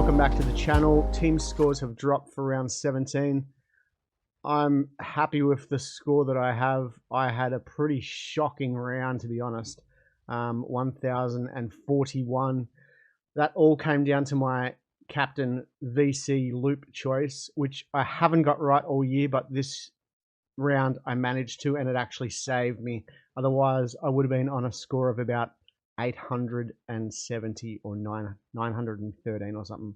welcome back to the channel. Team scores have dropped for round 17. I'm happy with the score that I have. I had a pretty shocking round, to be honest. 1041. That all came down to my captain VC loop choice, which I haven't got right all year, but this round I managed to, and it actually saved me. Otherwise, I would have been on a score of about 870 or 913 or something.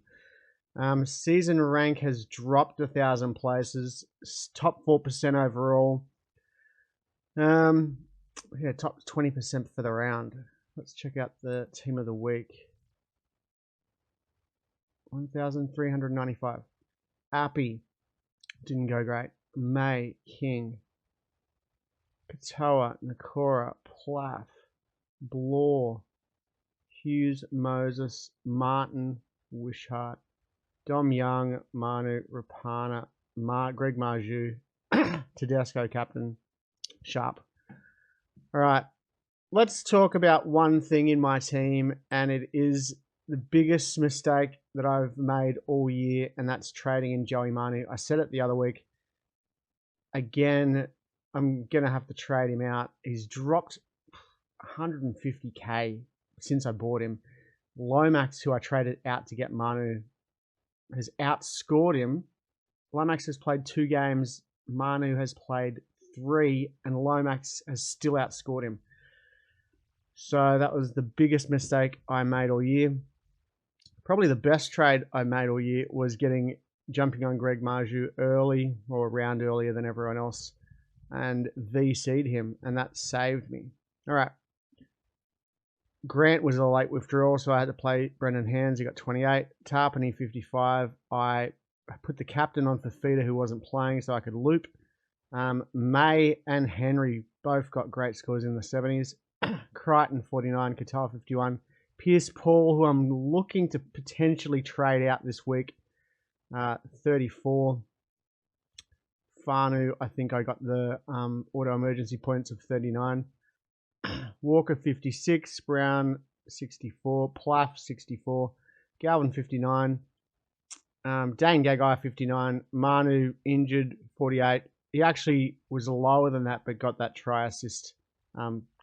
Season rank has dropped 1,000 places. Top 4% overall. Yeah, top 20% for the round. Let's check out the team of the week. 1,395. Appy didn't go great. May, King, Katoa, Nakora, Plath, Blore, Hughes, Moses, Martin, Wishart, Dom Young, Manu, Rapana, Greg Marju, Tedesco, captain, Sharp. All right, let's talk about one thing in my team, and it is the biggest mistake that I've made all year, and that's trading in Joey Manu. I said it the other week. Again, I'm going to have to trade him out. He's dropped 150k since I bought him. Lomax, who I traded out to get Manu, has outscored him. Lomax has played 2 games. Manu has played 3, and Lomax has still outscored him. So that was the biggest mistake I made all year. Probably the best trade I made all year was jumping on Greg Marju early, or a round earlier than everyone else, and VC'd him, and that saved me. All right. Grant was a late withdrawal, so I had to play Brendan Hands. He got 28. Tarpany, 55. I put the captain on Fafita, who wasn't playing, so I could loop. May and Henry both got great scores in the 70s. Crichton, 49. Katoa, 51. Pierce Paul, who I'm looking to potentially trade out this week, 34. Fanu, I think I got the auto emergency points of 39. Walker, 56. Brown, 64. Plath, 64. Galvin, 59. Dane Gagai, 59. Manu, injured, 48. He actually was lower than that, but got that try assist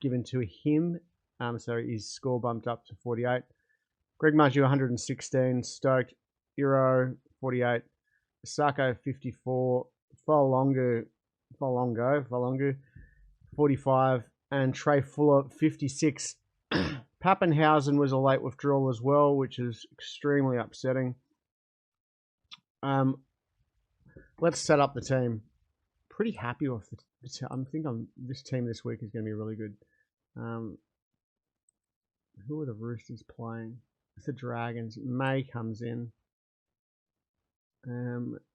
given to him. So his score bumped up to 48. Greg Marju, 116. Stoked. Iro, 48. Sako, 54. Folongu, 45. And Trey Fuller, 56. Pappenhausen was a late withdrawal as well, which is extremely upsetting. Let's set up the team. Pretty happy with the team. This team this week is going to be really good. Who are the Roosters playing? It's the Dragons. May comes in.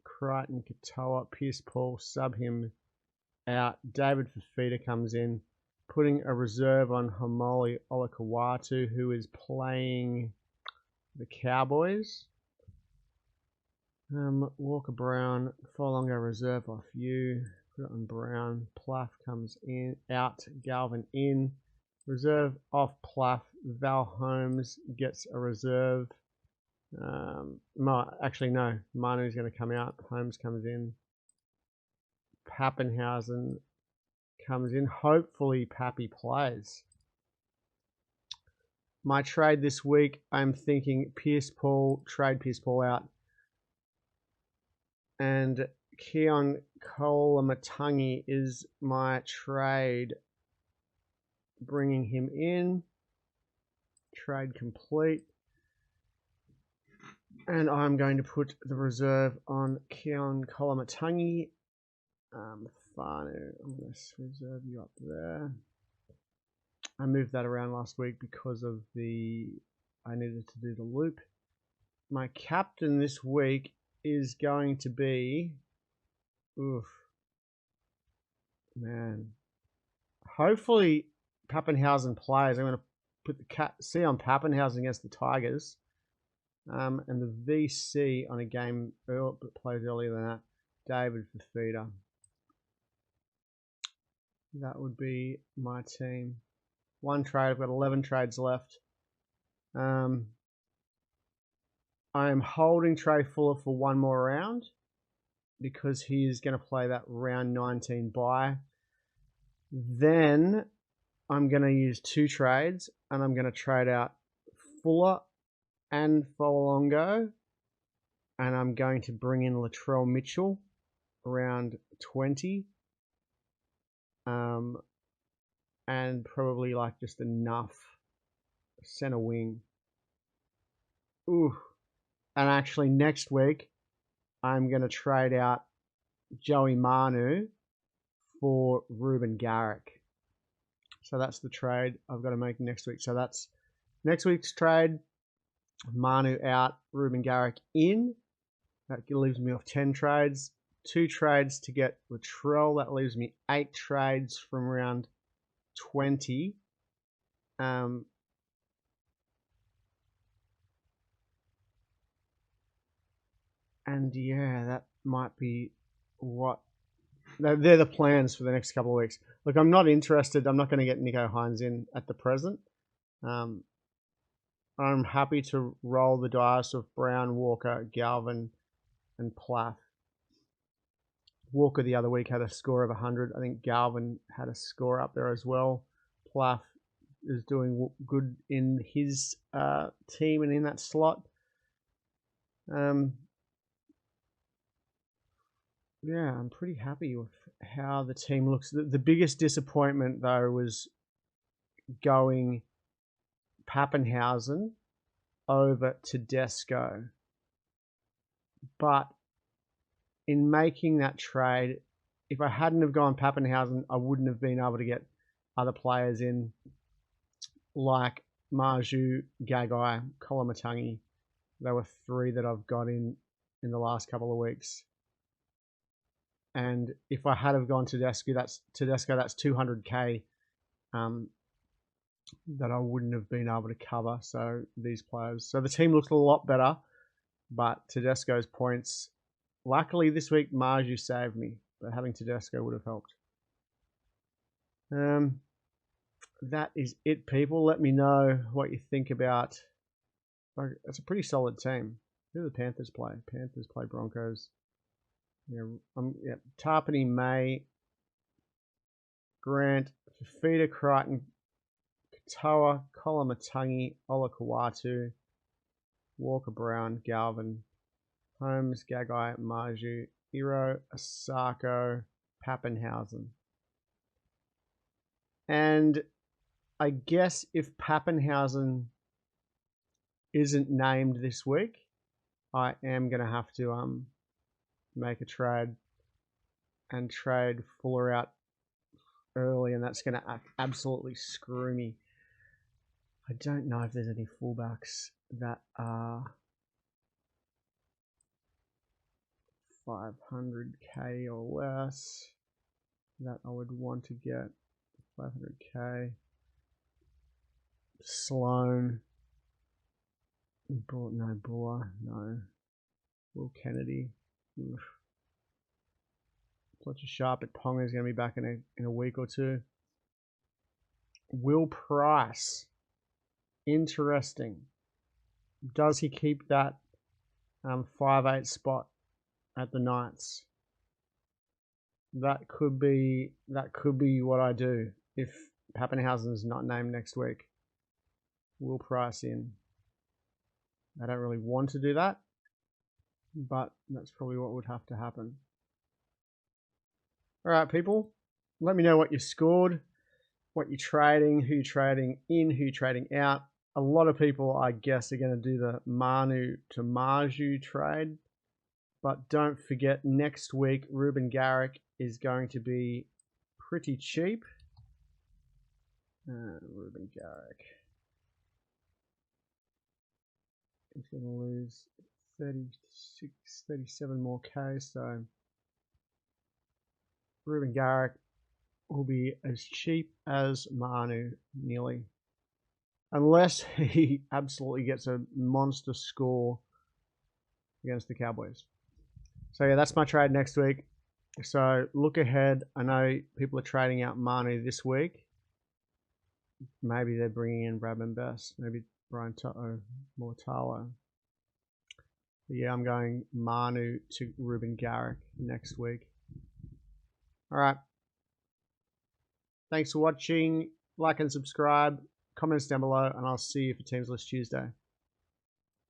Crichton, Katoa, Pierce Paul, sub him out. David Fafita comes in, putting a reserve on Hamoli Olakawatu, who is playing the Cowboys. Walker Brown, Folongo reserve off you. Put it on Brown. Plath comes in, out. Galvin in. Reserve off Plath. Val Holmes gets a reserve. Actually, no. Manu's going to come out. Holmes comes in. Pappenhausen comes in. Hopefully, Pappy plays. My trade this week, I'm thinking Pierce Paul, trade Pierce Paul out. And Keon Kolamatangi is my trade. Bringing him in. Trade complete. And I'm going to put the reserve on Keon Kolamatangi. Fanu, I'm going to reserve you up there. I moved that around last week because of I needed to do the loop. My captain this week is going to be, hopefully Pappenhausen plays. I'm going to put the C on Pappenhausen against the Tigers, and the VC on a game that plays earlier than that, David Fafita. That would be my team. One trade. I've got 11 trades left. I am holding Trey Fuller for one more round because he is going to play that round 19 bye. Then I'm going to use 2 trades, and I'm going to trade out Fuller and Fololongo, and I'm going to bring in Latrell Mitchell around 20, and probably like just enough center wing. Ooh. And actually next week, I'm going to trade out Joey Manu for Ruben Garrick. So that's the trade I've got to make next week. So that's next week's trade. Manu out, Ruben Garrick in. That leaves me off 10 trades. 2 trades to get Latrell. That leaves me 8 trades from round 20. And yeah, that might be what... They're the plans for the next couple of weeks. Look, I'm not interested. I'm not going to get Nico Hines in at the present. I'm happy to roll the dice of Brown, Walker, Galvin, and Plath. Walker the other week had a score of 100. I think Galvin had a score up there as well. Plath is doing good in his team and in that slot. Yeah, I'm pretty happy with how the team looks. The biggest disappointment, though, was going Pappenhausen over Tedesco. But in making that trade, if I hadn't have gone Pappenhausen, I wouldn't have been able to get other players in like Marju, Gagai, Kolomatangi. There were 3 that I've got in the last couple of weeks. And if I had have gone Tedesco, that's 200k that I wouldn't have been able to cover. So these players. So the team looks a lot better, but Tedesco's points. Luckily this week, Marju saved me, but having Tedesco would have helped. That is it, people. Let me know what you think about. It's a pretty solid team. Who do the Panthers play? Panthers play Broncos. Yeah, Tarpany, May, Grant, Fafita, Crichton, Katoa, Kolomatangi, Olakawatu, Walker, Brown, Galvin, Holmes, Gagai, Marju, Iro, Asako, Pappenhausen. And I guess if Pappenhausen isn't named this week, I am going to have to make a trade and trade Fuller out early, and that's going to absolutely screw me. I don't know if there's any fullbacks that are 500k or less that I would want to get. 500k. Sloan. No, Buller. No. Will Kennedy. Oof. Fletcher Sharp at Ponga is going to be back in a week or 2. Will Price. Interesting. Does he keep that 5'8" spot at the Knights? That could be what I do if Pappenhausen is not named next week. Will Price in. I don't really want to do that, but that's probably what would have to happen. All right, people, let me know what you scored, what you're trading, who you're trading in, who you're trading out. A lot of people, I guess, are going to do the Manu to Marju trade, but don't forget next week Ruben Garrick is going to be pretty cheap. Ruben Garrick. He's going to lose 36, 37 more K, so Ruben Garrick will be as cheap as Manu, nearly. Unless he absolutely gets a monster score against the Cowboys. So yeah, that's my trade next week. So look ahead. I know people are trading out Manu this week. Maybe they're bringing in Bradman Best. Maybe Brian Mortalo. But yeah, I'm going Manu to Ruben Garrick next week. All right. Thanks for watching. Like and subscribe. Comments down below, and I'll see you for Teams List Tuesday.